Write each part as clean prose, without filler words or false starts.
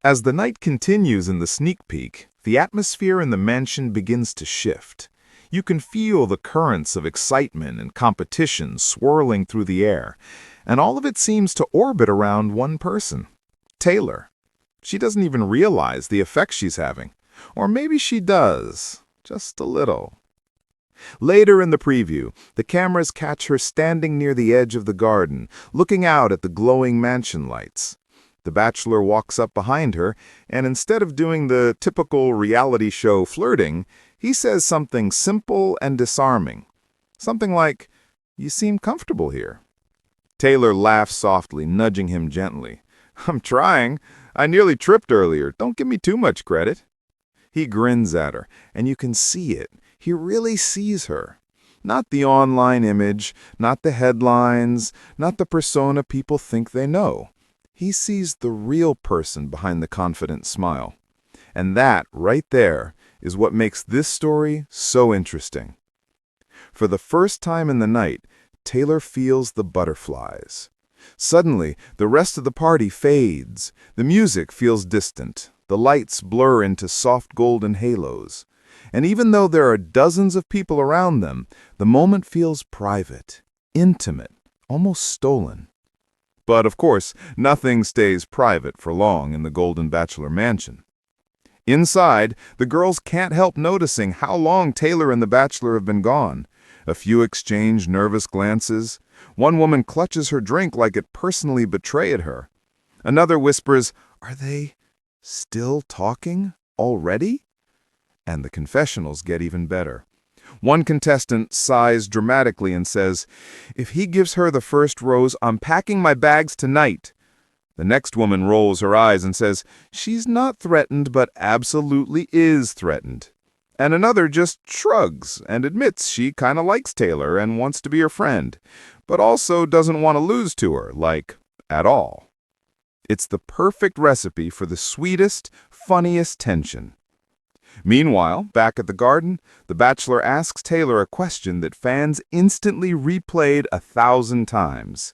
As the night continues in the sneak peek, the atmosphere in the mansion begins to shift. You can feel the currents of excitement and competition swirling through the air, and all of it seems to orbit around one person, Taylor. She doesn't even realize the effect she's having. Or maybe she does, just a little. Later in the preview, the cameras catch her standing near the edge of the garden, looking out at the glowing mansion lights. The Bachelor walks up behind her, and instead of doing the typical reality show flirting, he says something simple and disarming. Something like, "You seem comfortable here." Taylor laughs softly, nudging him gently. "I'm trying. I nearly tripped earlier. Don't give me too much credit." He grins at her, and you can see it. He really sees her. Not the online image, not the headlines, not the persona people think they know. He sees the real person behind the confident smile. And that, right there, is what makes this story so interesting. For the first time in the night, Taylor feels the butterflies. Suddenly, the rest of the party fades. The music feels distant. The lights blur into soft golden halos. And even though there are dozens of people around them, the moment feels private, intimate, almost stolen. But of course, nothing stays private for long in the Golden Bachelor mansion. Inside, the girls can't help noticing how long Taylor and the Bachelor have been gone. A few exchange nervous glances. One woman clutches her drink like it personally betrayed her. Another whispers, "Are they still talking already?" And the confessionals get even better. One contestant sighs dramatically and says, "If he gives her the first rose, I'm packing my bags tonight." The next woman rolls her eyes and says, "She's not threatened, but absolutely is threatened." And another just shrugs and admits she kind of likes Taylor and wants to be her friend, but also doesn't want to lose to her, like, at all. It's the perfect recipe for the sweetest, funniest tension. Meanwhile, back at the garden, the Bachelor asks Taylor a question that fans instantly replayed 1,000 times.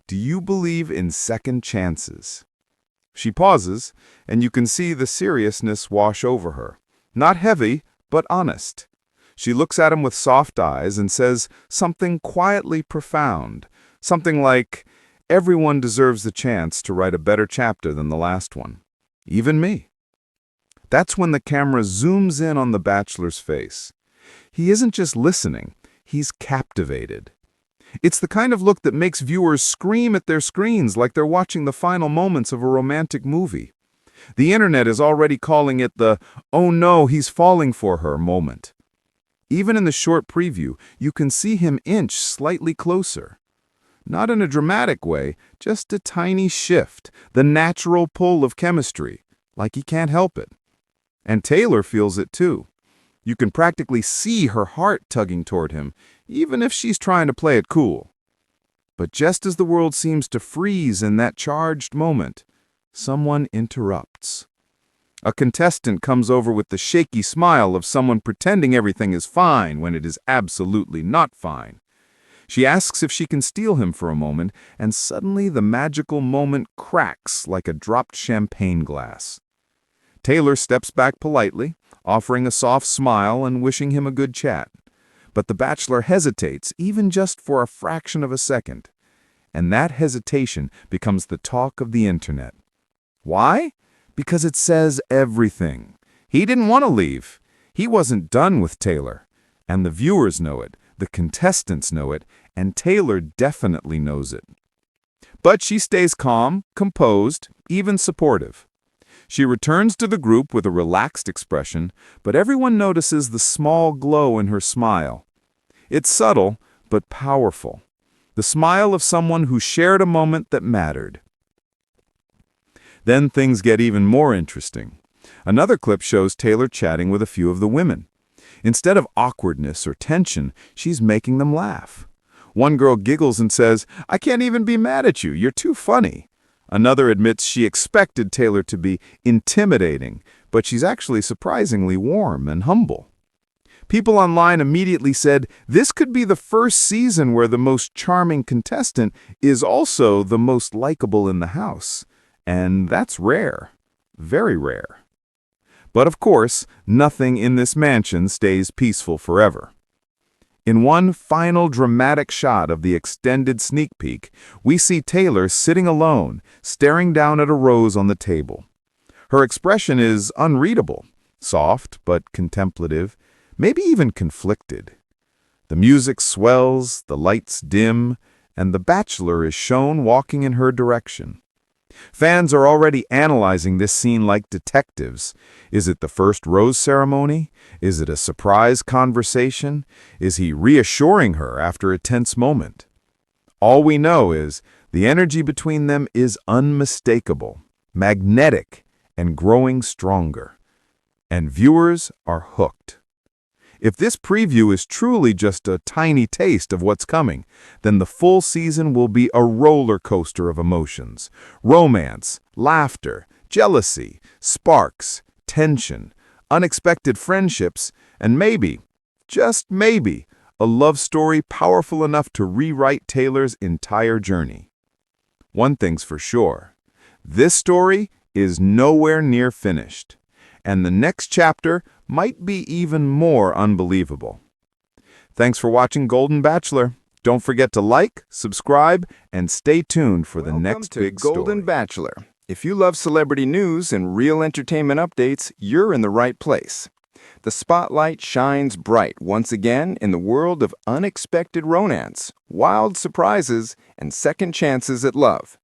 "Do you believe in second chances?" She pauses, and you can see the seriousness wash over her. Not heavy, but honest. She looks at him with soft eyes and says something quietly profound. Something like, "Everyone deserves the chance to write a better chapter than the last one. Even me." That's when the camera zooms in on the Bachelor's face. He isn't just listening, he's captivated. It's the kind of look that makes viewers scream at their screens like they're watching the final moments of a romantic movie. The internet is already calling it the "oh no, he's falling for her" moment. Even in the short preview, you can see him inch slightly closer. Not in a dramatic way, just a tiny shift, the natural pull of chemistry, like he can't help it. And Taylor feels it too. You can practically see her heart tugging toward him, even if she's trying to play it cool. But just as the world seems to freeze in that charged moment, someone interrupts. A contestant comes over with the shaky smile of someone pretending everything is fine when it is absolutely not fine. She asks if she can steal him for a moment, and suddenly the magical moment cracks like a dropped champagne glass. Taylor steps back politely, offering a soft smile and wishing him a good chat. But the Bachelor hesitates, even just for a fraction of a second. And that hesitation becomes the talk of the internet. Why? Because it says everything. He didn't want to leave. He wasn't done with Taylor. And the viewers know it, the contestants know it, and Taylor definitely knows it. But she stays calm, composed, even supportive. She returns to the group with a relaxed expression, but everyone notices the small glow in her smile. It's subtle, but powerful. The smile of someone who shared a moment that mattered. Then things get even more interesting. Another clip shows Taylor chatting with a few of the women. Instead of awkwardness or tension, she's making them laugh. One girl giggles and says, "I can't even be mad at you, you're too funny." Another admits she expected Taylor to be intimidating, but she's actually surprisingly warm and humble. People online immediately said this could be the first season where the most charming contestant is also the most likable in the house. And that's rare. very rare. But of course, nothing in this mansion stays peaceful forever. In one final dramatic shot of the extended sneak peek, we see Taylor sitting alone, staring down at a rose on the table. Her expression is unreadable, soft but contemplative, maybe even conflicted. The music swells, the lights dim, and the Bachelor is shown walking in her direction. Fans are already analyzing this scene like detectives. Is it the first rose ceremony? Is it a surprise conversation? Is he reassuring her after a tense moment? All we know is the energy between them is unmistakable, magnetic, and growing stronger. And viewers are hooked. If this preview is truly just a tiny taste of what's coming, then the full season will be a roller coaster of emotions. Romance, laughter, jealousy, sparks, tension, unexpected friendships, and maybe, just maybe, a love story powerful enough to rewrite Taylor's entire journey. One thing's for sure, this story is nowhere near finished, and the next chapter might be even more unbelievable. Thanks for watching Golden Bachelor. Don't forget to like, subscribe, and stay tuned for the next big story. Golden Bachelor. If you love celebrity news and real entertainment updates, you're in the right place. The spotlight shines bright once again in the world of unexpected romance, wild surprises, and second chances at love.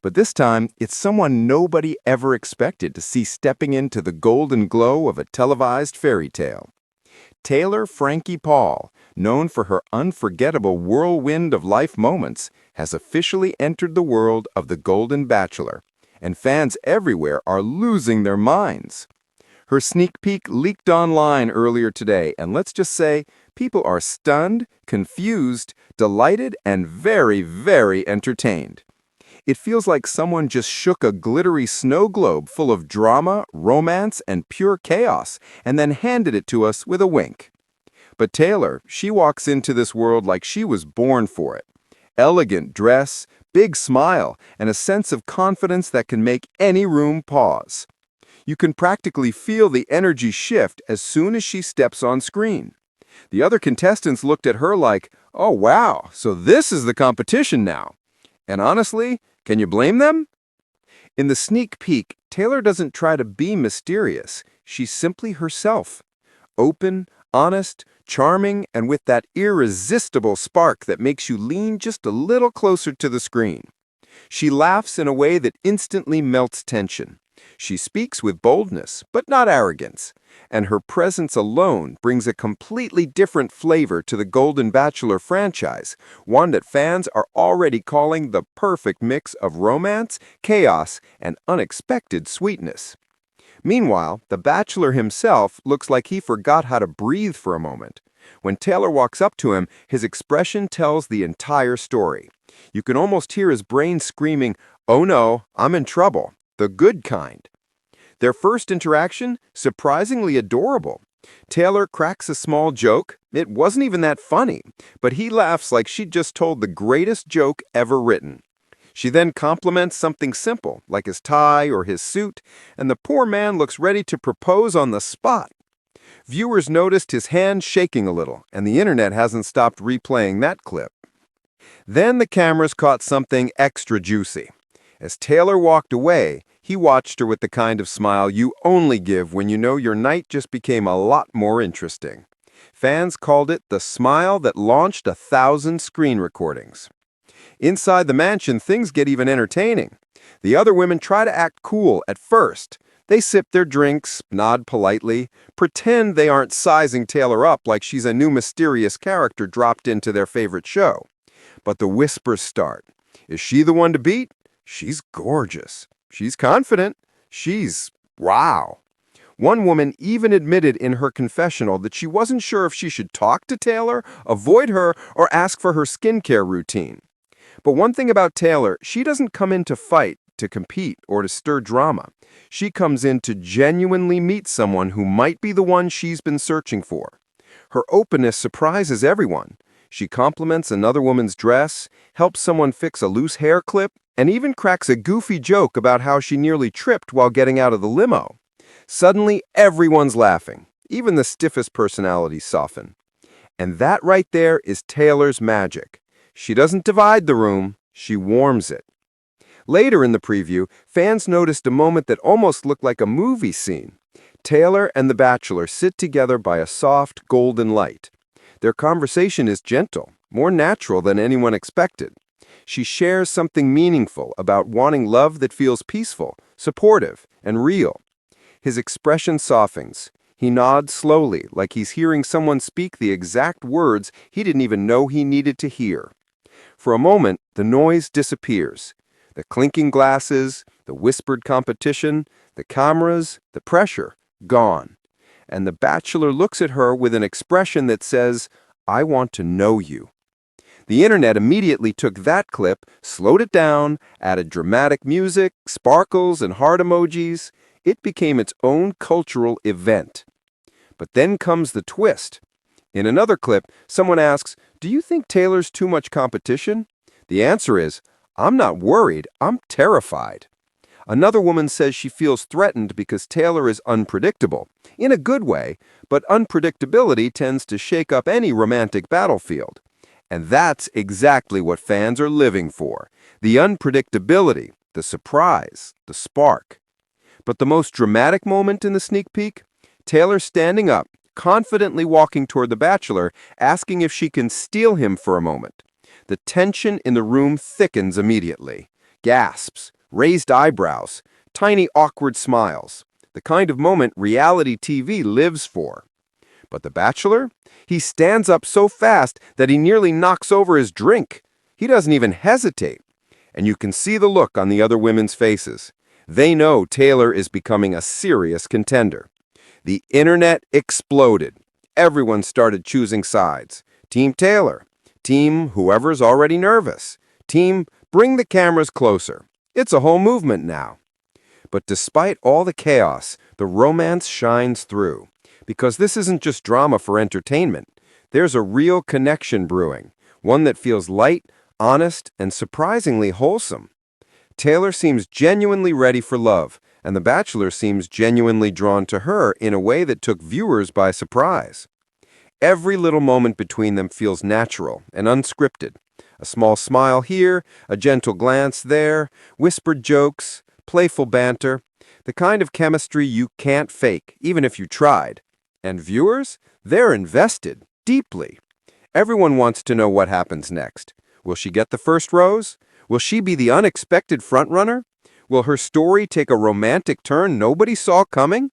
But this time, it's someone nobody ever expected to see stepping into the golden glow of a televised fairy tale. Taylor Frankie Paul, known for her unforgettable whirlwind of life moments, has officially entered the world of the Golden Bachelor, and fans everywhere are losing their minds. Her sneak peek leaked online earlier today, and let's just say, people are stunned, confused, delighted, and very, very entertained. It feels like someone just shook a glittery snow globe full of drama, romance, and pure chaos, and then handed it to us with a wink. But Taylor, she walks into this world like she was born for it. Elegant dress, big smile, and a sense of confidence that can make any room pause. You can practically feel the energy shift as soon as she steps on screen. The other contestants looked at her like, oh wow, so this is the competition now. And honestly, can you blame them? In the sneak peek, Taylor doesn't try to be mysterious. She's simply herself. Open, honest, charming, and with that irresistible spark that makes you lean just a little closer to the screen. She laughs in a way that instantly melts tension. She speaks with boldness, but not arrogance. And her presence alone brings a completely different flavor to the Golden Bachelor franchise, one that fans are already calling the perfect mix of romance, chaos, and unexpected sweetness. Meanwhile, the Bachelor himself looks like he forgot how to breathe for a moment. When Taylor walks up to him, his expression tells the entire story. You can almost hear his brain screaming, "Oh no, I'm in trouble," the good kind. Their first interaction, surprisingly adorable. Taylor cracks a small joke. It wasn't even that funny, but he laughs like she'd just told the greatest joke ever written. She then compliments something simple, like his tie or his suit, and the poor man looks ready to propose on the spot. Viewers noticed his hand shaking a little, and the internet hasn't stopped replaying that clip. Then the cameras caught something extra juicy. As Taylor walked away, he watched her with the kind of smile you only give when you know your night just became a lot more interesting. Fans called it the smile that launched 1,000 screen recordings. Inside the mansion, things get even entertaining. The other women try to act cool at first. They sip their drinks, nod politely, pretend they aren't sizing Taylor up like she's a new mysterious character dropped into their favorite show. But the whispers start. Is she the one to beat? She's gorgeous. She's confident. She's wow. One woman even admitted in her confessional that she wasn't sure if she should talk to Taylor, avoid her, or ask for her skincare routine. But one thing about Taylor, she doesn't come in to fight, to compete, or to stir drama. She comes in to genuinely meet someone who might be the one she's been searching for. Her openness surprises everyone. She compliments another woman's dress, helps someone fix a loose hair clip, and even cracks a goofy joke about how she nearly tripped while getting out of the limo. Suddenly, everyone's laughing. Even the stiffest personalities soften. And that right there is Taylor's magic. She doesn't divide the room, she warms it. Later in the preview, fans noticed a moment that almost looked like a movie scene. Taylor and The Bachelor sit together by a soft, golden light. Their conversation is gentle, more natural than anyone expected. She shares something meaningful about wanting love that feels peaceful, supportive, and real. His expression softens. He nods slowly, like he's hearing someone speak the exact words he didn't even know he needed to hear. For a moment, the noise disappears. The clinking glasses, the whispered competition, the cameras, the pressure, gone. And the Bachelor looks at her with an expression that says, "I want to know you." The internet immediately took that clip, slowed it down, added dramatic music, sparkles, and heart emojis. It became its own cultural event. But then comes the twist. In another clip, someone asks, "Do you think Taylor's too much competition?" The answer is, "I'm not worried, I'm terrified." Another woman says she feels threatened because Taylor is unpredictable, in a good way, but unpredictability tends to shake up any romantic battlefield. And that's exactly what fans are living for. The unpredictability, the surprise, the spark. But the most dramatic moment in the sneak peek? Taylor standing up, confidently walking toward the Bachelor, asking if she can steal him for a moment. The tension in the room thickens immediately. Gasps, raised eyebrows, tiny awkward smiles. The kind of moment reality TV lives for. But the Bachelor? He stands up so fast that he nearly knocks over his drink. He doesn't even hesitate. And you can see the look on the other women's faces. They know Taylor is becoming a serious contender. The internet exploded. Everyone started choosing sides. Team Taylor. Team whoever's already nervous. Team bring the cameras closer. It's a whole movement now. But despite all the chaos, the romance shines through. Because this isn't just drama for entertainment. There's a real connection brewing, one that feels light, honest, and surprisingly wholesome. Taylor seems genuinely ready for love, and The Bachelor seems genuinely drawn to her in a way that took viewers by surprise. Every little moment between them feels natural and unscripted. A small smile here, a gentle glance there, whispered jokes, playful banter, the kind of chemistry you can't fake, even if you tried. And viewers? They're invested, deeply. Everyone wants to know what happens next. Will she get the first rose? Will she be the unexpected frontrunner? Will her story take a romantic turn nobody saw coming?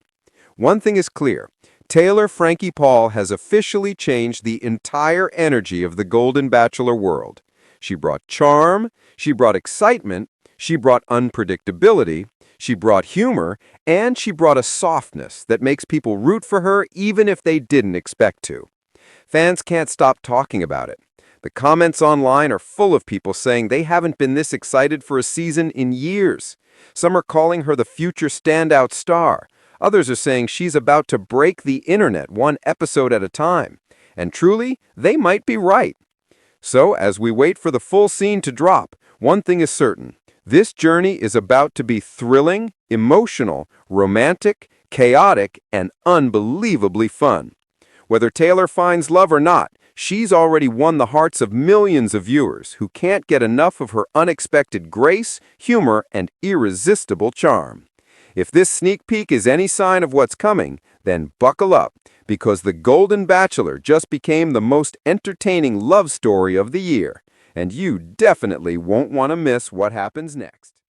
One thing is clear. Taylor Frankie Paul has officially changed the entire energy of the Golden Bachelor world. She brought charm, she brought excitement, she brought unpredictability, she brought humor, and she brought a softness that makes people root for her even if they didn't expect to. Fans can't stop talking about it. The comments online are full of people saying they haven't been this excited for a season in years. Some are calling her the future standout star. Others are saying she's about to break the internet one episode at a time. And truly, they might be right. So, as we wait for the full scene to drop, one thing is certain. This journey is about to be thrilling, emotional, romantic, chaotic, and unbelievably fun. Whether Taylor finds love or not, she's already won the hearts of millions of viewers who can't get enough of her unexpected grace, humor, and irresistible charm. If this sneak peek is any sign of what's coming, then buckle up, because The Golden Bachelor just became the most entertaining love story of the year, and you definitely won't want to miss what happens next.